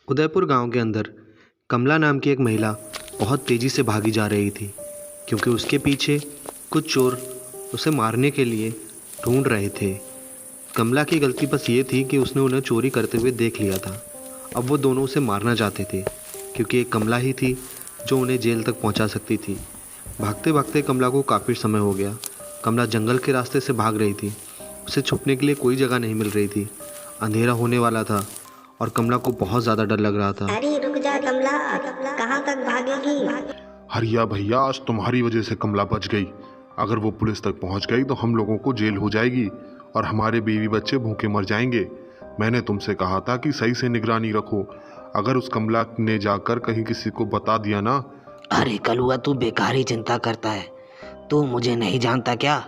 उदयपुर गांव के अंदर कमला नाम की एक महिला बहुत तेज़ी से भागी जा रही थी, क्योंकि उसके पीछे कुछ चोर उसे मारने के लिए ढूंढ रहे थे। कमला की गलती बस ये थी कि उसने उन्हें चोरी करते हुए देख लिया था। अब वो दोनों उसे मारना चाहते थे, क्योंकि एक कमला ही थी जो उन्हें जेल तक पहुंचा सकती थी। भागते भागते कमला को काफ़ी समय हो गया। कमला जंगल के रास्ते से भाग रही थी। उसे छुपने के लिए कोई जगह नहीं मिल रही थी। अंधेरा होने वाला था और कमला को बहुत ज़्यादा डर लग रहा था। अरे रुक जा कमला, कहाँ तक भागेगी? हरिया भैया, आज तुम्हारी वजह से कमला बच गई। अगर वो पुलिस तक पहुंच गई तो हम लोगों को जेल हो जाएगी और हमारे बीवी बच्चे भूखे मर जाएंगे। मैंने तुमसे कहा था कि सही से निगरानी रखो। अगर उस कमला ने जाकर कहीं किसी को बता दिया ना। अरे कलुआ, तू बेकार ही चिंता करता है। तू मुझे नहीं जानता क्या?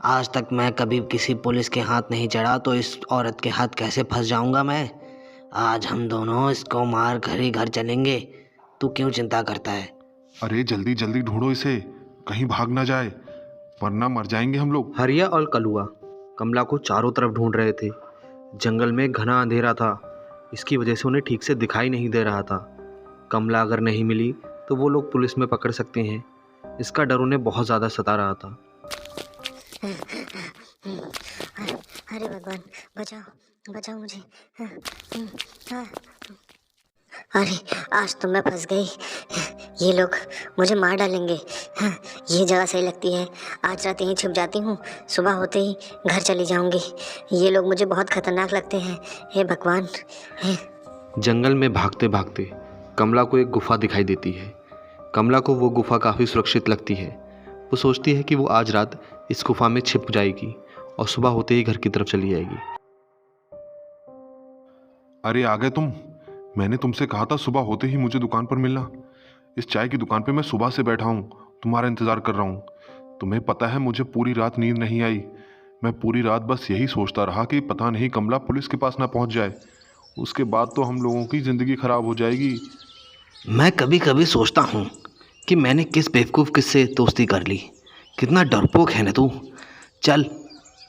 आज तक मैं कभी किसी पुलिस के हाथ नहीं चढ़ा, तो इस औरत के हाथ कैसे फंस जाऊंगा मैं? आज हम दोनों इसको मार घर ही घर चलेंगे। तू क्यों चिंता करता है? अरे जल्दी जल्दी ढूंढो इसे, कहीं भाग ना जाए, वरना मर जाएंगे हम लोग। हरिया और कलुआ कमला को चारों तरफ ढूंढ रहे थे। जंगल में घना अंधेरा था, इसकी वजह से उन्हें ठीक से दिखाई नहीं दे रहा था। कमला अगर नहीं मिली तो वो लोग पुलिस में पकड़ सकते हैं, इसका डर उन्हें बहुत ज़्यादा सता रहा था। अरे भगवान, बचाओ बचाओ मुझे। अरे आज तो मैं फंस गई। ये लोग मुझे मार डालेंगे। ये जगह सही लगती है, आज रात यहीं छुप जाती हूँ, सुबह होते ही घर चली जाऊंगी। ये लोग मुझे बहुत खतरनाक लगते हैं। हे भगवान। जंगल में भागते भागते कमला को एक गुफा दिखाई देती है। कमला को वो गुफा काफ़ी सुरक्षित लगती है। वो सोचती है कि वो आज रात इस गुफा में छिप जाएगी और सुबह होते ही घर की तरफ चली जाएगी। अरे आ गए तुम। मैंने तुमसे कहा था सुबह होते ही मुझे दुकान पर मिलना। इस चाय की दुकान पे मैं सुबह से बैठा हूँ, तुम्हारा इंतज़ार कर रहा हूँ। तुम्हें पता है मुझे पूरी रात नींद नहीं आई। मैं पूरी रात बस यही सोचता रहा कि पता नहीं कमला पुलिस के पास ना पहुँच जाए। उसके बाद तो हम लोगों की ज़िंदगी ख़राब हो जाएगी। मैं कभी कभी सोचता हूँ कि मैंने किस बेवकूफ़ किससे दोस्ती कर ली। कितना डरपोक है ना तू। चल,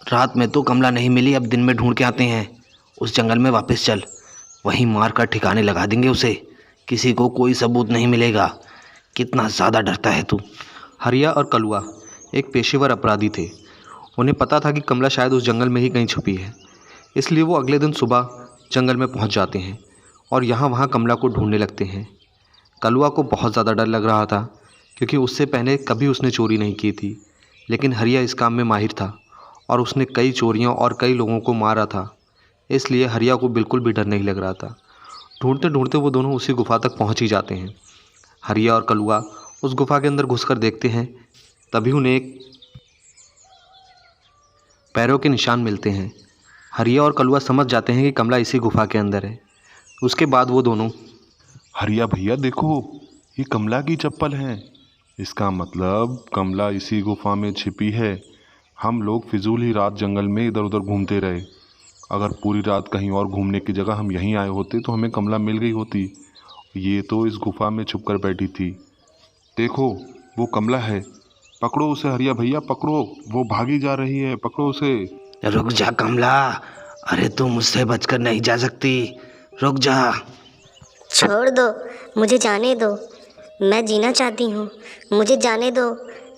रात में तो कमला नहीं मिली, अब दिन में ढूंढ के आते हैं। उस जंगल में वापस चल, वहीं मार कर ठिकाने लगा देंगे उसे। किसी को कोई सबूत नहीं मिलेगा। कितना ज़्यादा डरता है तू। हरिया और कलुआ एक पेशेवर अपराधी थे। उन्हें पता था कि कमला शायद उस जंगल में ही कहीं छुपी है, इसलिए वो अगले दिन सुबह जंगल में पहुंच जाते हैं और यहाँ वहाँ कमला को ढूंढने लगते हैं। कलुआ को बहुत ज़्यादा डर लग रहा था, क्योंकि उससे पहले कभी उसने चोरी नहीं की थी। लेकिन हरिया इस काम में माहिर था और उसने कई चोरियाँ और कई लोगों को मारा था, इसलिए हरिया को बिल्कुल भी डर नहीं लग रहा था। ढूंढते ढूंढते वो दोनों उसी गुफा तक पहुंच ही जाते हैं। हरिया और कलुआ उस गुफा के अंदर घुसकर देखते हैं, तभी उन्हें एक पैरों के निशान मिलते हैं। हरिया और कलुआ समझ जाते हैं कि कमला इसी गुफा के अंदर है। उसके बाद वो दोनों हरिया भैया देखो, ये कमला की चप्पल है। इसका मतलब कमला इसी गुफा में छिपी है। हम लोग फिजूल ही रात जंगल में इधर उधर घूमते रहे। अगर पूरी रात कहीं और घूमने की जगह हम यहीं आए होते तो हमें कमला मिल गई होती। ये तो इस गुफा में छुप कर बैठी थी। देखो, वो कमला है। पकड़ो उसे हरिया भैया, पकड़ो, वो भागी जा रही है, पकड़ो उसे। रुक जा कमला, अरे तू मुझसे बचकर नहीं जा सकती। रुक जा। छोड़ दो, मुझे जाने दो। मैं जीना चाहती हूँ, मुझे जाने दो।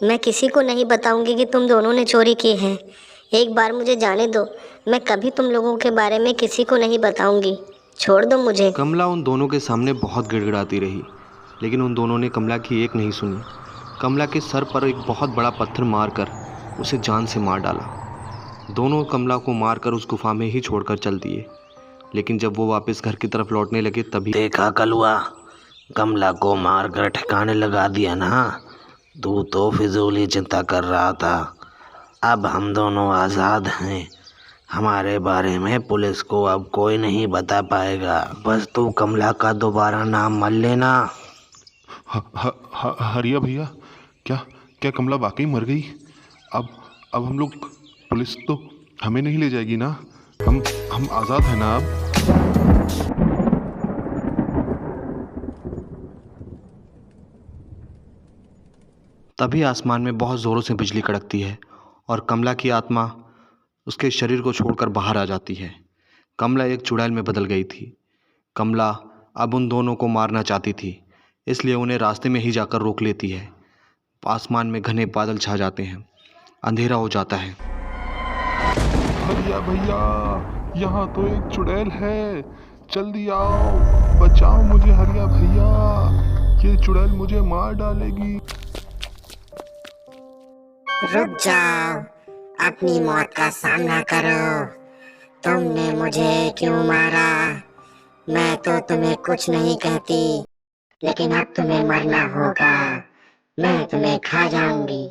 मैं किसी को नहीं बताऊंगी कि तुम दोनों ने चोरी की है। एक बार मुझे जाने दो, मैं कभी तुम लोगों के बारे में किसी को नहीं बताऊंगी। छोड़ दो मुझे। कमला उन दोनों के सामने बहुत गिड़गिड़ाती रही, लेकिन उन दोनों ने कमला की एक नहीं सुनी। कमला के सर पर एक बहुत बड़ा पत्थर मारकर उसे जान से मार डाला। दोनों कमला को मारकर उस गुफा में ही छोड़कर चल दिए। लेकिन जब वो वापस घर की तरफ लौटने लगे तभी देखा कलुआ, कमला को मार कर ठिकाने लगा दिया ना। तू तो फिजूल ही चिंता कर रहा था। अब हम दोनों आज़ाद हैं। हमारे बारे में पुलिस को अब कोई नहीं बता पाएगा। बस तू कमला का दोबारा नाम मत लेना। हरिया भैया, क्या क्या कमला वाकई मर गई? अब हम लोग, पुलिस तो हमें नहीं ले जाएगी ना? हम आज़ाद हैं ना अब? तभी आसमान में बहुत ज़ोरों से बिजली कड़कती है और कमला की आत्मा उसके शरीर को छोड़कर बाहर आ जाती है। कमला एक चुड़ैल में बदल गई थी। कमला अब उन दोनों को मारना चाहती थी, इसलिए उन्हें रास्ते में ही जाकर रोक लेती है। आसमान में घने बादल छा जाते हैं, अंधेरा हो जाता है। भैया भैया, यहाँ तो एक चुड़ैल है, जल्दी आओ, बचाओ मुझे हरिया भैया, ये चुड़ैल मुझे मार डालेगी। रुक जाओ, अपनी मौत का सामना करो। तुमने मुझे क्यों मारा? मैं तो तुम्हें कुछ नहीं कहती, लेकिन अब तुम्हें मरना होगा। मैं तुम्हें खा जाऊंगी।